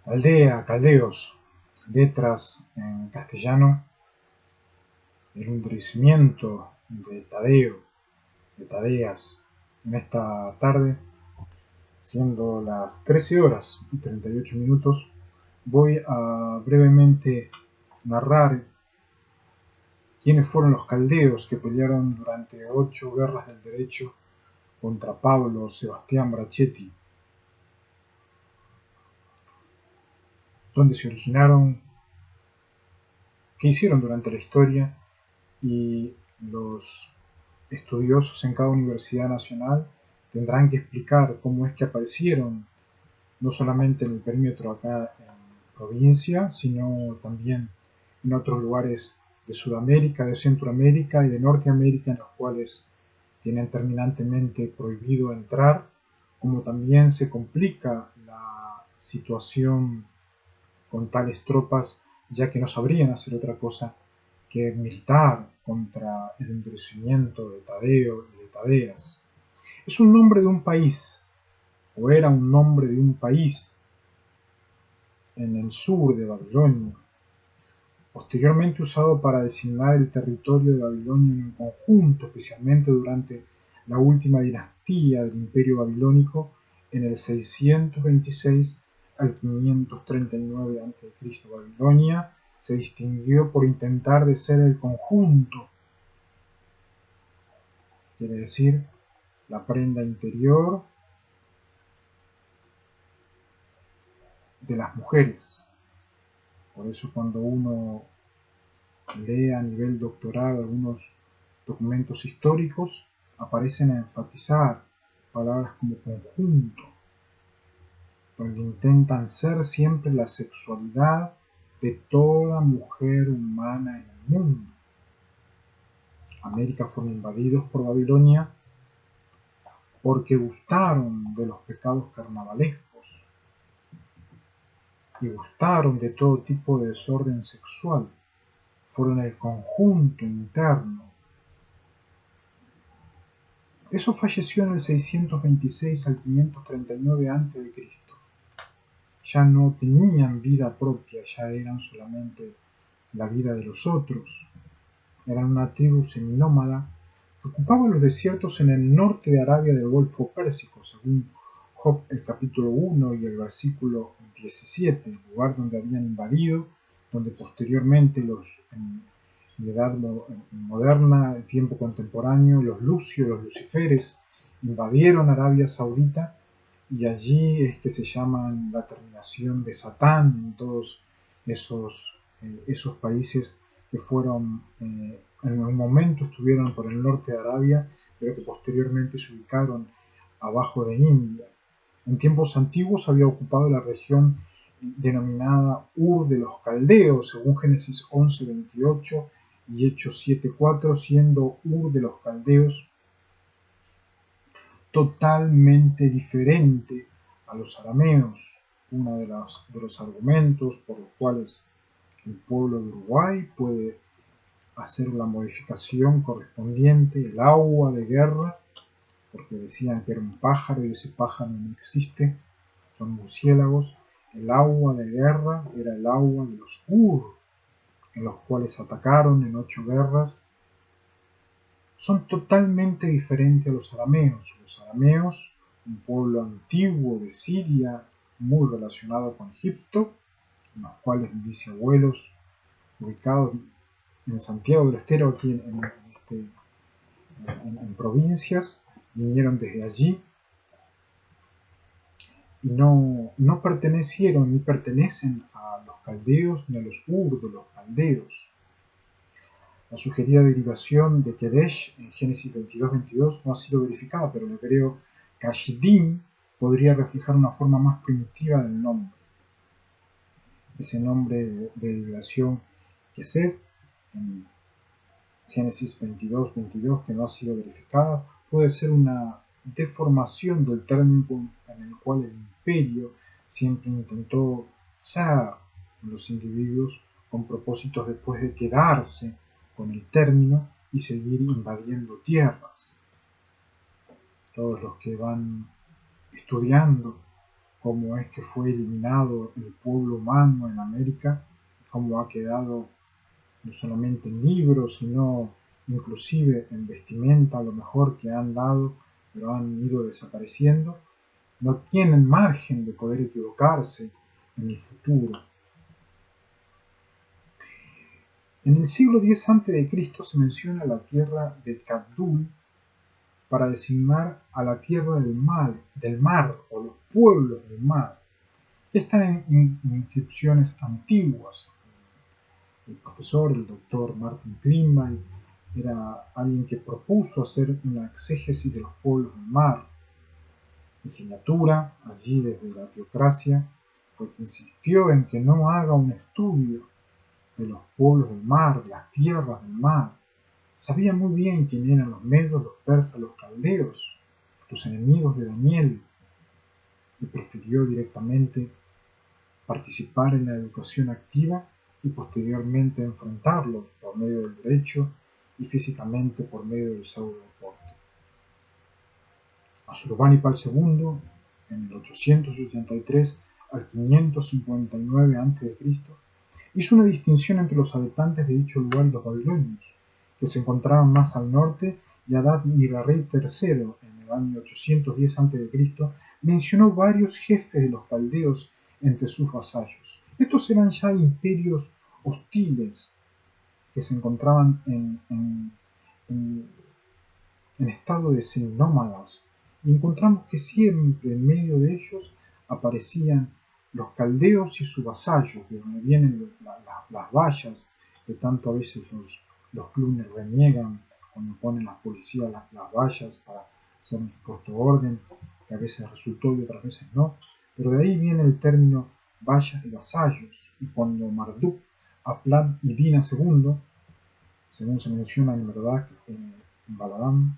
Aldea, caldeos, letras en castellano, el endurecimiento de Tadeo, de Tadeas, en esta tarde, siendo las 13 horas y 38 minutos, voy a brevemente narrar quiénes fueron los caldeos que pelearon durante 8 guerras del derecho contra Pablo Sebastián Brachetti, donde se originaron, qué hicieron durante la historia y los estudiosos en cada universidad nacional tendrán que explicar cómo es que aparecieron, no solamente en el perímetro acá en provincia, sino también en otros lugares de Sudamérica, de Centroamérica y de Norteamérica, en los cuales tienen terminantemente prohibido entrar, como también se complica la situación con tales tropas, ya que no sabrían hacer otra cosa que militar contra el endurecimiento de Tadeo y de Tadeas. Es un nombre de un país, o era un nombre de un país en el sur de Babilonia, posteriormente usado para designar el territorio de Babilonia en un conjunto, especialmente durante la última dinastía del Imperio Babilónico en el 626 al 539 a.C. Babilonia se distinguió por intentar de ser el conjunto, quiere decir la prenda interior de las mujeres. Por eso cuando uno lee a nivel doctoral algunos documentos históricos, aparecen a enfatizar palabras como conjunto, donde intentan ser siempre la sexualidad de toda mujer humana en el mundo. América fueron invadidos por Babilonia porque gustaron de los pecados carnavalescos y gustaron de todo tipo de desorden sexual. Fueron el conjunto interno. Eso falleció en el 626 al 539 a.C. Ya no tenían vida propia, ya eran solamente la vida de los otros. Eran una tribu seminómada que ocupaba los desiertos en el norte de Arabia del Golfo Pérsico, según Job el capítulo 1 y el versículo 17, el lugar donde habían invadido, donde posteriormente en edad moderna, el tiempo contemporáneo, los lucios, los luciferes, invadieron Arabia Saudita y allí es que se llaman la terminación de Satán en todos esos países que fueron, en un momento estuvieron por el norte de Arabia, pero que posteriormente se ubicaron abajo de India. En tiempos antiguos había ocupado la región denominada Ur de los Caldeos, según Génesis 11:28 y Hechos 7:4, siendo Ur de los Caldeos totalmente diferente a los arameos. Uno de los argumentos por los cuales el pueblo de Uruguay puede hacer la modificación correspondiente, el agua de guerra, porque decían que era un pájaro y ese pájaro no existe, son murciélagos. El agua de guerra era el agua de los Ur, en los cuales atacaron en 8 guerras. Son totalmente diferentes a los arameos. Los arameos, un pueblo antiguo de Siria, muy relacionado con Egipto, en los cuales mis bisabuelos, ubicados en Santiago del Estero, aquí en provincias, vinieron desde allí y no pertenecieron ni pertenecen a los caldeos ni a los Ur de los caldeos. La sugerida derivación de Kedesh en Génesis 22:22 no ha sido verificada, pero el hebreo Kashidim podría reflejar una forma más primitiva del nombre. Ese nombre de derivación Kesed en Génesis 22:22, que no ha sido verificada, puede ser una deformación del término en el cual el imperio siempre intentó ser los individuos con propósitos después de quedarse con el término y seguir invadiendo tierras. Todos los que van estudiando cómo es que fue eliminado el pueblo humano en América, cómo ha quedado no solamente en libros, sino inclusive en vestimenta, a lo mejor que han dado, pero han ido desapareciendo, no tienen margen de poder equivocarse en el futuro. En el siglo X a.C. se menciona la tierra de Cabdul para designar a la tierra del mar o los pueblos del mar. Están en inscripciones antiguas. El profesor, el doctor Martin Klingbeil, era alguien que propuso hacer una exégesis de los pueblos del mar. Legislatura, allí desde la teocracia, porque insistió en que no haga un estudio de los pueblos del mar, de las tierras del mar. Sabía muy bien quién eran los medios, los persas, los caldeos, los enemigos de Daniel, y prefirió directamente participar en la educación activa y posteriormente enfrentarlos por medio del derecho y físicamente por medio del pseudo-deporte. Asurbanipal II, en el 883 al 559 a.C., hizo una distinción entre los habitantes de dicho lugar y los babilonios, que se encontraban más al norte, y Adad-nirari III, en el año 810 a.C., mencionó varios jefes de los caldeos entre sus vasallos. Estos eran ya imperios hostiles que se encontraban en estado de semínómadas, y encontramos que siempre en medio de ellos aparecían los caldeos y sus vasallos, de donde vienen las vallas que tanto a veces los clunes reniegan cuando ponen las policías las vallas para hacer un supuesto orden, que a veces resultó y otras veces no, pero de ahí viene el término vallas y vasallos, y cuando Marduk, Aplan y Dina II, según se menciona en Merodach, en Baladán,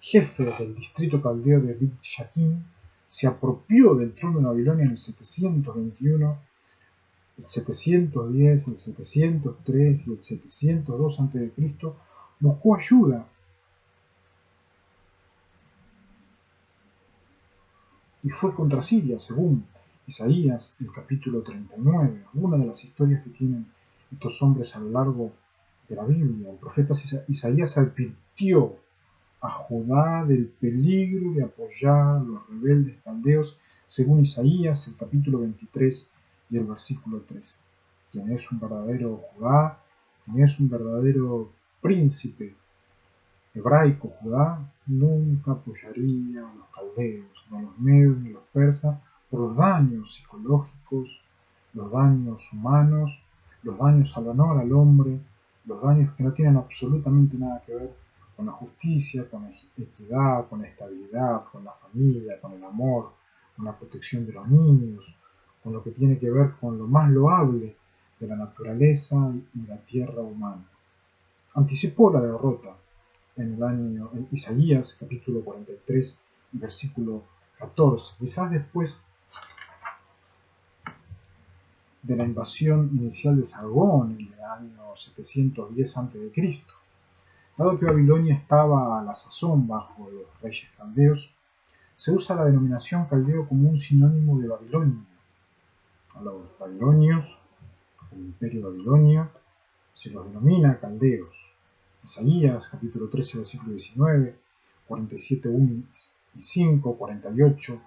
jefe del distrito caldeo de Bit Shakin, se apropió del trono de Babilonia en el 721, el 710, el 703 y el 702 a.C., buscó ayuda y fue contra Siria, según Isaías, el capítulo 39, una de las historias que tienen estos hombres a lo largo de la Biblia. El profeta Isaías advirtió a Judá del peligro de apoyar a los rebeldes caldeos, según Isaías, el capítulo 23 y el versículo 3. Quien es un verdadero Judá, quien es un verdadero príncipe hebraico Judá, nunca apoyaría a los caldeos, ni a los medios ni a los persas, por los daños psicológicos, los daños humanos, los daños al honor al hombre, los daños que no tienen absolutamente nada que ver con la justicia, con la equidad, con la estabilidad, con la familia, con el amor, con la protección de los niños, con lo que tiene que ver con lo más loable de la naturaleza y la tierra humana. Anticipó la derrota en Isaías capítulo 43, versículo 14, quizás después de la invasión inicial de Sargón en el año 710 a.C. Dado que Babilonia estaba a la sazón bajo los reyes caldeos, se usa la denominación caldeo como un sinónimo de Babilonia. A los babilonios, el imperio babilonio, se los denomina caldeos. Isaías, capítulo 13, versículo 19, 47, 1 y 5, 48,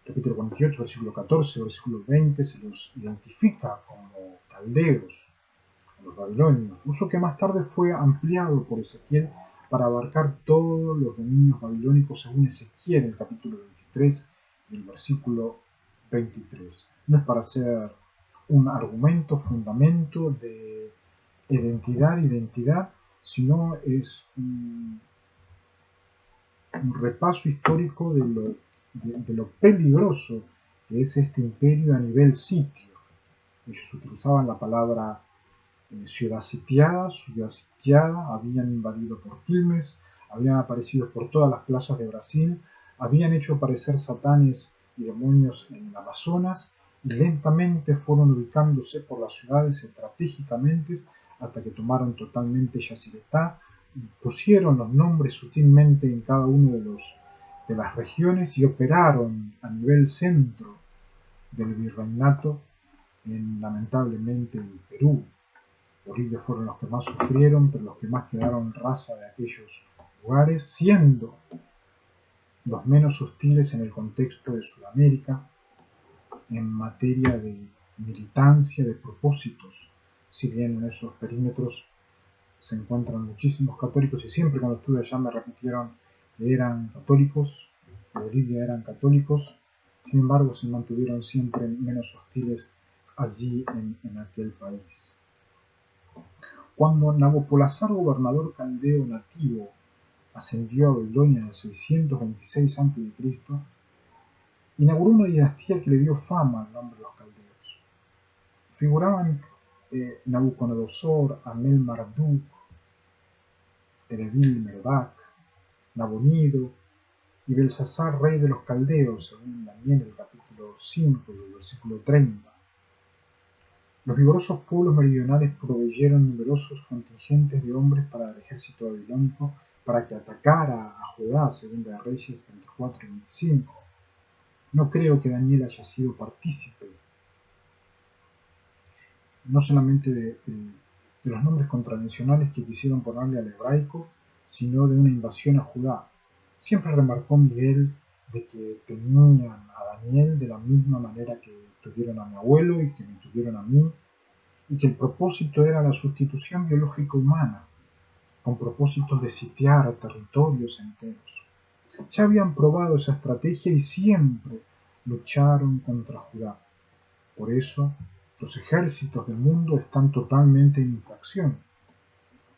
capítulo 48, versículo 14, versículo 20, se los identifica como caldeos, a los babilonios, uso que más tarde fue ampliado por Ezequiel para abarcar todos los dominios babilónicos según Ezequiel, el capítulo 23 y el versículo 23. No es para hacer un argumento, fundamento de identidad, sino es un repaso histórico de lo peligroso que es este imperio a nivel sitio. Ellos utilizaban la palabra ciudad sitiada, habían invadido por Quilmes, habían aparecido por todas las playas de Brasil, habían hecho aparecer satanes y demonios en el Amazonas, y lentamente fueron ubicándose por las ciudades estratégicamente hasta que tomaron totalmente Yacyretá, y pusieron los nombres sutilmente en cada uno de los de las regiones y operaron a nivel centro del virreinato lamentablemente en Perú. Bolivia fueron los que más sufrieron, pero los que más quedaron raza de aquellos lugares, siendo los menos hostiles en el contexto de Sudamérica en materia de militancia, de propósitos. Si bien en esos perímetros se encuentran muchísimos católicos, y siempre cuando estuve allá me repitieron que eran católicos, que Bolivia eran católicos, sin embargo se mantuvieron siempre menos hostiles allí en aquel país. Cuando Nabopolassar, gobernador caldeo nativo, ascendió a Babilonia en el 626 a.C., inauguró una dinastía que le dio fama al nombre de los caldeos. Figuraban Nabucodonosor, Amel-Marduk, Erebil-Merodach, Nabonido y Belsasar, rey de los caldeos, según Daniel el capítulo 5 y el versículo 30. Los vigorosos pueblos meridionales proveyeron numerosos contingentes de hombres para el ejército babilónico para que atacara a Judá, según de Reyes 24 y 25. No creo que Daniel haya sido partícipe no solamente de los nombres contravencionales que quisieron ponerle al hebraico, sino de una invasión a Judá. Siempre remarcó Miguel de que tenían a Daniel de la misma manera que tuvieron a mi abuelo y que me tuvieron a mí, y que el propósito era la sustitución biológica humana, con propósitos de sitiar territorios enteros. Ya habían probado esa estrategia y siempre lucharon contra Judá. Por eso, los ejércitos del mundo están totalmente en infracción.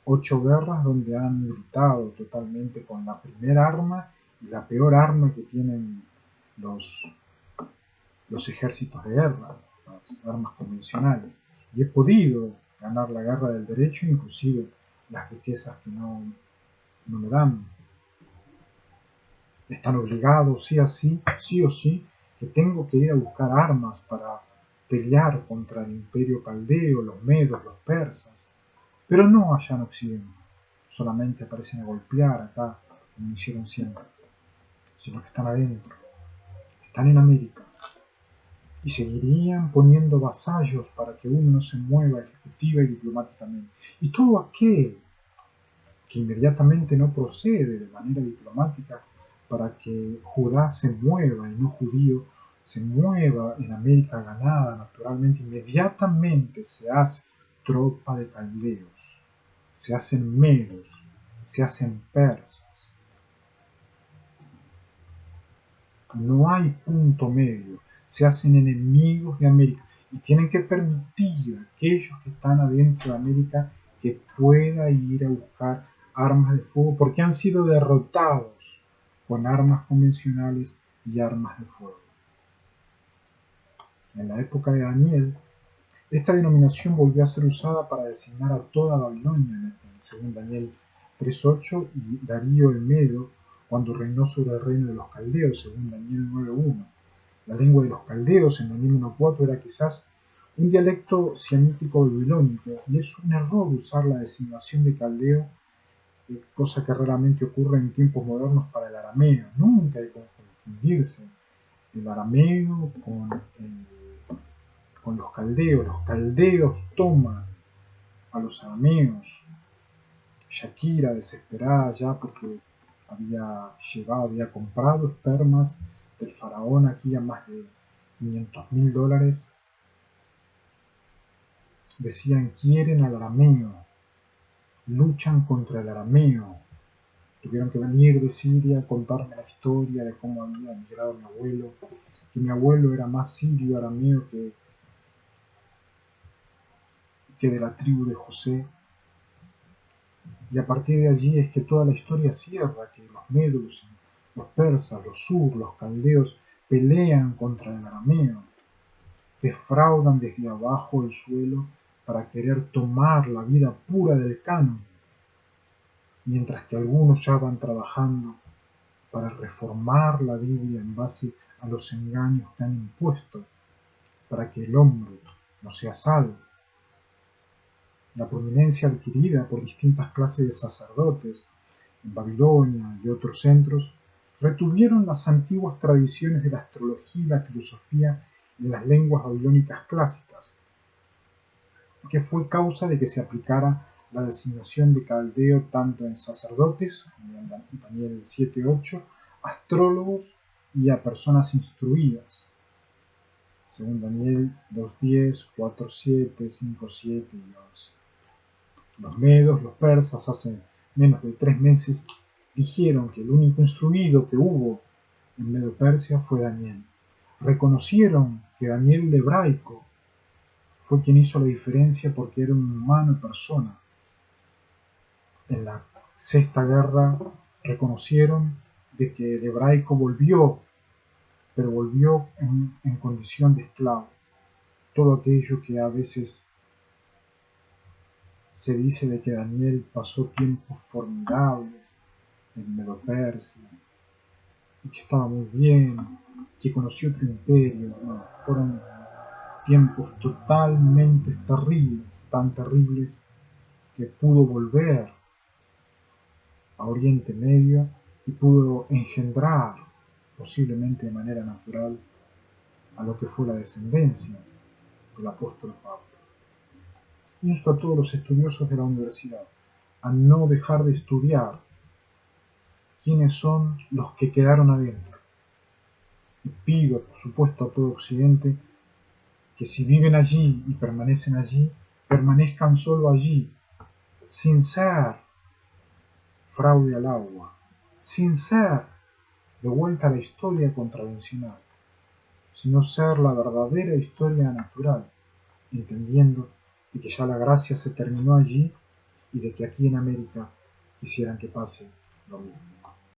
8 guerras donde han militado totalmente con la primera arma y la peor arma que tienen los ejércitos de guerra, las armas convencionales. Y he podido ganar la guerra del derecho, inclusive las riquezas que no me dan. Están obligados, sí o sí, que tengo que ir a buscar armas para pelear contra el imperio caldeo, los medos, los persas, pero no allá en Occidente, solamente aparecen a golpear acá, como hicieron siempre, sino que están adentro, están en América, y seguirían poniendo vasallos para que uno no se mueva ejecutiva y diplomáticamente. Y todo aquel que inmediatamente no procede de manera diplomática para que Judá se mueva y no judío se mueva en América ganada, naturalmente, inmediatamente se hace tropa de caldeos, se hacen medos, se hacen persas. No hay punto medio, se hacen enemigos de América y tienen que permitir a aquellos que están adentro de América que pueda ir a buscar armas de fuego porque han sido derrotados con armas convencionales y armas de fuego. En la época de Daniel, esta denominación volvió a ser usada para designar a toda Babilonia, según Daniel 3.8, y Darío el Medo, cuando reinó sobre el reino de los caldeos, según Daniel 9.1. La lengua de los caldeos en Daniel 1.4 era quizás un dialecto semítico babilónico, y es un error usar la designación de caldeo, cosa que raramente ocurre en tiempos modernos para el arameo. Nunca hay que confundirse el arameo con los caldeos. Los caldeos toman a los arameos. Shakira, desesperada ya porque había comprado espermas del faraón aquí a más de $500.000, decían quieren al arameo, luchan contra el arameo. Tuvieron que venir de Siria a contarme la historia de cómo había migrado mi abuelo, que mi abuelo era más sirio arameo que de la tribu de José. Y a partir de allí es que toda la historia cierra, que los medos, los persas, los sur, los caldeos pelean contra el arameo, defraudan desde abajo el suelo para querer tomar la vida pura del canon, mientras que algunos ya van trabajando para reformar la Biblia en base a los engaños que han impuesto para que el hombre no sea salvo. La prominencia adquirida por distintas clases de sacerdotes en Babilonia y otros centros retuvieron las antiguas tradiciones de la astrología y la filosofía en las lenguas babilónicas clásicas, que fue causa de que se aplicara la designación de caldeo tanto en sacerdotes, como en Daniel 7:8, astrólogos y a personas instruidas, según Daniel 2:10, 4:7, 5:7 y 11. Los medos, los persas, hace menos de 3 meses, dijeron que el único instruido que hubo en Medo-Persia fue Daniel. Reconocieron que Daniel el hebraico fue quien hizo la diferencia porque era un humano y persona. En la Sexta Guerra reconocieron de que el hebraico volvió, pero volvió en condición de esclavo. Todo aquello que a veces se dice de que Daniel pasó tiempos formidables en Medo-Persia y que estaba muy bien, que conoció otro imperio. No, fueron tiempos totalmente terribles, tan terribles que pudo volver a Oriente Medio y pudo engendrar, posiblemente de manera natural, a lo que fue la descendencia del apóstol Pablo. Insto a todos los estudiosos de la universidad a no dejar de estudiar quiénes son los que quedaron adentro. Y pido, por supuesto, a todo Occidente que si viven allí y permanecen allí, permanezcan solo allí, sin ser fraude al agua, sin ser de vuelta a la historia contravencional, sino ser la verdadera historia natural, entendiendo de que ya la gracia se terminó allí y de que aquí en América quisieran que pase lo mismo.